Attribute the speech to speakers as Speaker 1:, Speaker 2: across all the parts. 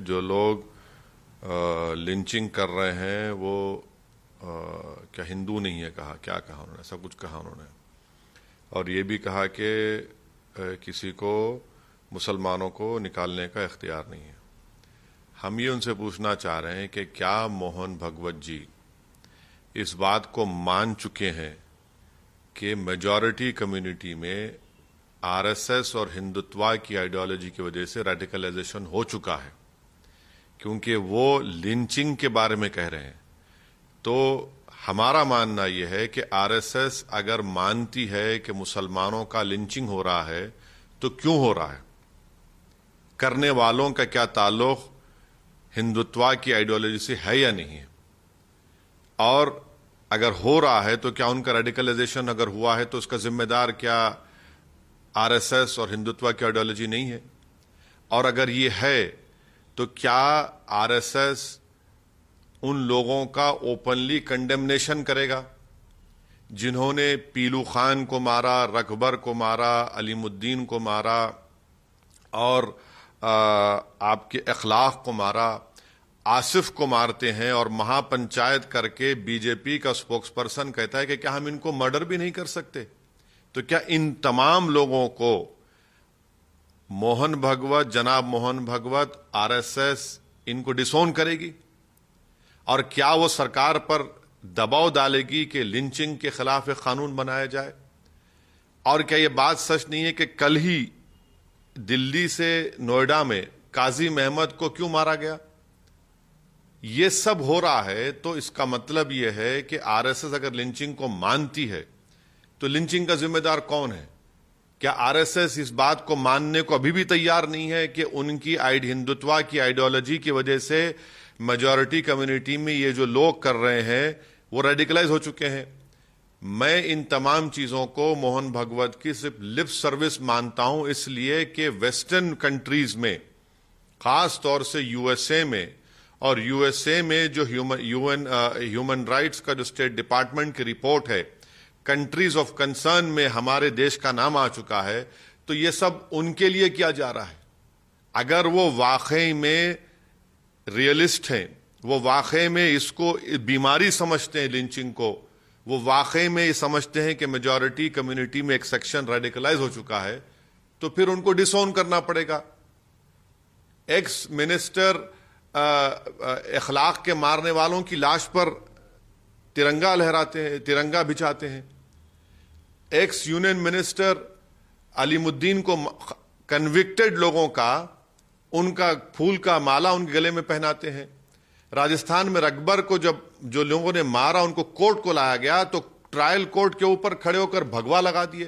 Speaker 1: جو لوگ لنچنگ کر رہے ہیں وہ کیا ہندو نہیں ہے کہا، کیا کہا انہوں نے، سب کچھ کہا انہوں نے، اور یہ بھی کہا کہ کسی کو مسلمانوں کو نکالنے کا اختیار نہیں ہے۔ ہم یہ ان سے پوچھنا چاہ رہے ہیں کہ کیا موہن بھگوت جی اس بات کو مان چکے ہیں کہ میجورٹی کمیونٹی میں آر ایس ایس اور ہندوتوا کی آئیڈیالوجی کی وجہ سے ریڈیکلائزیشن ہو چکا ہے؟ کیونکہ وہ لنچنگ کے بارے میں کہہ رہے ہیں، تو ہمارا ماننا یہ ہے کہ آر ایس ایس اگر مانتی ہے کہ مسلمانوں کا لنچنگ ہو رہا ہے تو کیوں ہو رہا ہے؟ کرنے والوں کا کیا تعلق ہندوتوا کی آئیڈیالوجی سے ہے یا نہیں ہے؟ اور اگر ہو رہا ہے تو کیا ان کا ریڈیکلائزیشن اگر ہوا ہے تو اس کا ذمہ دار کیا آر ایس ایس اور ہندوتوا کی آئیڈیالوجی نہیں ہے؟ اور اگر یہ ہے تو کیا آر ایس ایس ان لوگوں کا اوپنلی کنڈیمنیشن کرے گا جنہوں نے پیلو خان کو مارا، رکبر کو مارا، علیم الدین کو مارا اور آپ کے اخلاق کو مارا، آصف کو مارتے ہیں، اور مہا پنچایت کر کے بی جے پی کا سپوکس پرسن کہتا ہے کہ کیا ہم ان کو مرڈر بھی نہیں کر سکتے؟ تو کیا ان تمام لوگوں کو موہن بھگوت، جناب Mohan Bhagwat, R S S ان کو ڈسون کرے گی؟ اور کیا وہ سرکار پر دباؤ ڈالے گی کہ لنچنگ کے خلاف ایک قانون بنایا جائے؟ اور کیا یہ بات سچ نہیں ہے کہ کل ہی دلی سے نوئیڈا میں قاضی احمد کو کیوں مارا گیا؟ یہ سب ہو رہا ہے تو اس کا مطلب یہ ہے کہ آر ایس ایس اگر لنچنگ کو مانتی ہے تو لنچنگ کا ذمہ دار کون ہے؟ کیا آر ایس ایس اس بات کو ماننے کو ابھی بھی تیار نہیں ہے کہ ان کی ہندوتوا کی آئیڈیالوجی کی وجہ سے میجورٹی کمیونٹی میں یہ جو لوگ کر رہے ہیں وہ ریڈیکلائز ہو چکے ہیں؟ میں ان تمام چیزوں کو موہن بھگوت کی صرف لپ سروس مانتا ہوں، اس لیے کہ ویسٹرن کنٹریز میں، خاص طور سے یو ایس اے میں، اور یو ایس اے میں جو ہیومن رائٹس کا جو اسٹیٹ ڈپارٹمنٹ کی رپورٹ ہے، کنٹریز آف کنسرن میں ہمارے دیش کا نام آ چکا ہے، تو یہ سب ان کے لیے کیا جا رہا ہے؟ اگر وہ واقعی میں ریئلسٹ ہیں، وہ واقعی میں اس کو بیماری سمجھتے ہیں لنچنگ کو، وہ واقعی میں یہ سمجھتے ہیں کہ میجورٹی کمیونٹی میں ایک سیکشن ریڈیکلائز ہو چکا ہے، تو پھر ان کو ڈس اون کرنا پڑے گا۔ ایکس منسٹر اخلاق کے مارنے والوں کی لاش پر ترنگا لہراتے ہیں، ترنگا بچھاتے ہیں۔ ایکس یونین منسٹر علیم الدین کو کنوکٹڈ لوگوں کا ان کا پھول کا مالا ان کے گلے میں پہناتے ہیں۔ راجستھان میں رکبر کو جو لوگوں نے مارا ان کو کورٹ کو لایا گیا تو ٹرائل کورٹ کے اوپر کھڑے ہو کر بھگوا لگا دیے۔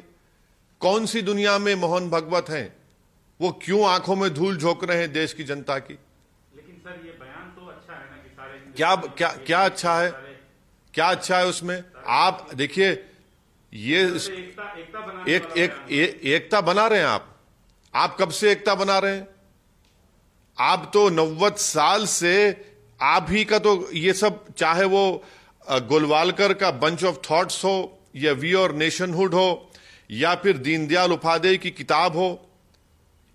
Speaker 1: کون سی دنیا میں موہن بھگوت ہیں؟ وہ کیوں آنکھوں میں دھول جھونک رہے ہیں دیش کی جنتا کی؟
Speaker 2: لیکن سر یہ بیان تو اچھا ہے نا کہ سارے
Speaker 1: کیا اچھا ہے؟ کیا اچھا ہے اس میں؟ آپ دیکھیے، یہ ایکتا بنا رہے ہیں آپ کب سے ایکتا بنا رہے ہیں؟ آپ تو 90 سال سے آپ ہی کا تو یہ سب، چاہے وہ گولوالکر کا بنچ آف تھاٹس ہو، یا وی اور نیشن ہوڈ ہو، یا پھر دین دیال اپادھیائے کی کتاب ہو،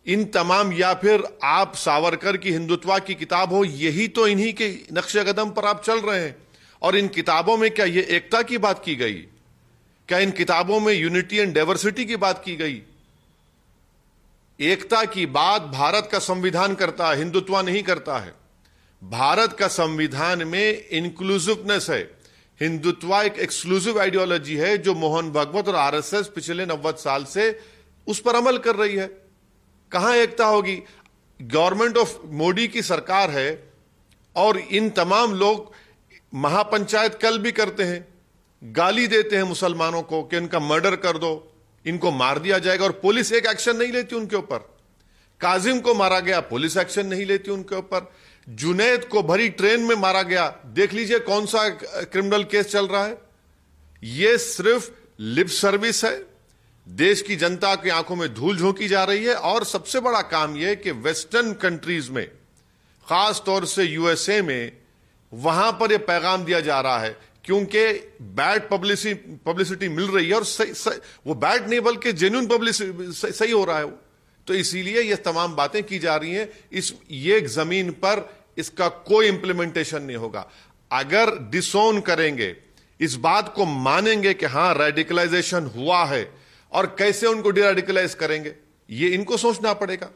Speaker 1: ان تمام، یا پھر آپ ساورکر کی ہندوتوا کی کتاب ہو، یہی تو انہی کے نقش قدم پر آپ چل رہے ہیں۔ اور ان کتابوں میں کیا یہ ایکتا کی بات کی گئی؟ کیا ان کتابوں میں یونٹی اینڈ ڈائیورسٹی کی بات کی گئی؟ ایکتا کی بات بھارت کا سمویدھان کرتا ہے، ہندوتوا نہیں کرتا ہے۔ بھارت کا سمویدھان میں انکلوزیونیس ہے، ہندوتوا ایک ایکسکلوزیو آئیڈیالوجی ہے جو موہن بھگوت اور آر ایس ایس پچھلے 90 سال سے اس پر عمل کر رہی ہے۔ کہاں ایکتا ہوگی؟ گورنمنٹ آف مودی کی سرکار ہے اور ان تمام لوگ مہا پنچایت کل بھی کرتے ہیں، گالی دیتے ہیں مسلمانوں کو کہ ان کا مرڈر کر دو، ان کو مار دیا جائے گا، اور پولیس ایک ایکشن نہیں لیتی ان کے اوپر۔ کاظم کو مارا گیا، پولیس ایکشن نہیں لیتی ان کے اوپر۔ جنید کو بھری ٹرین میں مارا گیا، دیکھ لیجئے کون سا کرمنل کیس چل رہا ہے۔ یہ صرف لپ سروس ہے، دیش کی جنتا کی آنکھوں میں دھول جھونکی جا رہی ہے۔ اور سب سے بڑا کام یہ کہ ویسٹرن کنٹریز میں، خاص طور سے یو ایس اے میں، وہاں پر یہ پیغام دیا جا رہا ہے، کیونکہ بیڈ پبلسٹی مل رہی ہے، اور وہ بیڈ نہیں بلکہ جینوئن پبلسٹی صحیح ہو رہا ہے۔ تو اسی لیے یہ تمام باتیں کی جا رہی ہیں. یہ زمین پر اس کا کوئی امپلیمنٹیشن نہیں ہوگا. اگر ڈس اون کریں گے, اس بات کو مانیں گے کہ ہاں ریڈیکلائزیشن ہوا ہے, اور کیسے ان کو ڈی ریڈیکلائز کریں گے, یہ ان کو سوچنا پڑے گا.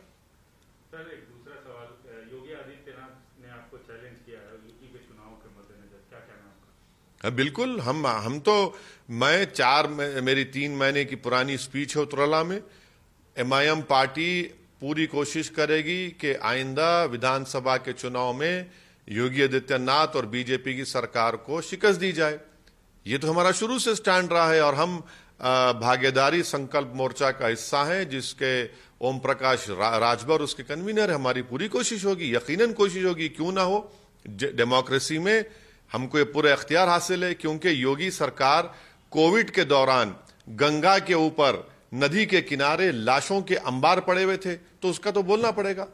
Speaker 2: سر ایک دوسرا سوال, یوگی آدتیہ ناتھ نے آپ کو چیلنج کیا ہے یو پی کے چناؤ کے مد نظر, کیا کہنا ہے آپ کا؟
Speaker 1: بالکل, ہم تو میری 3 مہینے کی پرانی اسپیچ ہے اترلا میں. ایم آئی ایم پارٹی پوری کوشش کرے گی کہ آئندہ ودھان سبھا کے چناؤ میں یوگی آدتیہ ناتھ اور بی جے پی کی سرکار کو شکست دی جائے. یہ تو ہمارا شروع سے سٹینڈ رہا ہے, اور ہم بھاگیداری سنکلپ مورچہ کا حصہ ہیں, جس کے اوم پرکاش راجبھر اس کے کنوینر. ہماری پوری کوشش ہوگی, یقیناً کوشش ہوگی, کیوں نہ ہو. ڈیموکریسی میں ہم کو یہ پورا اختیار حاصل ہے, کیونکہ یوگی سرکار کووڈ کے دوران گنگا کے اوپر ندی کے کنارے لاشوں کے انبار پڑے ہوئے تھے, تو اس کا تو بولنا پڑے گا.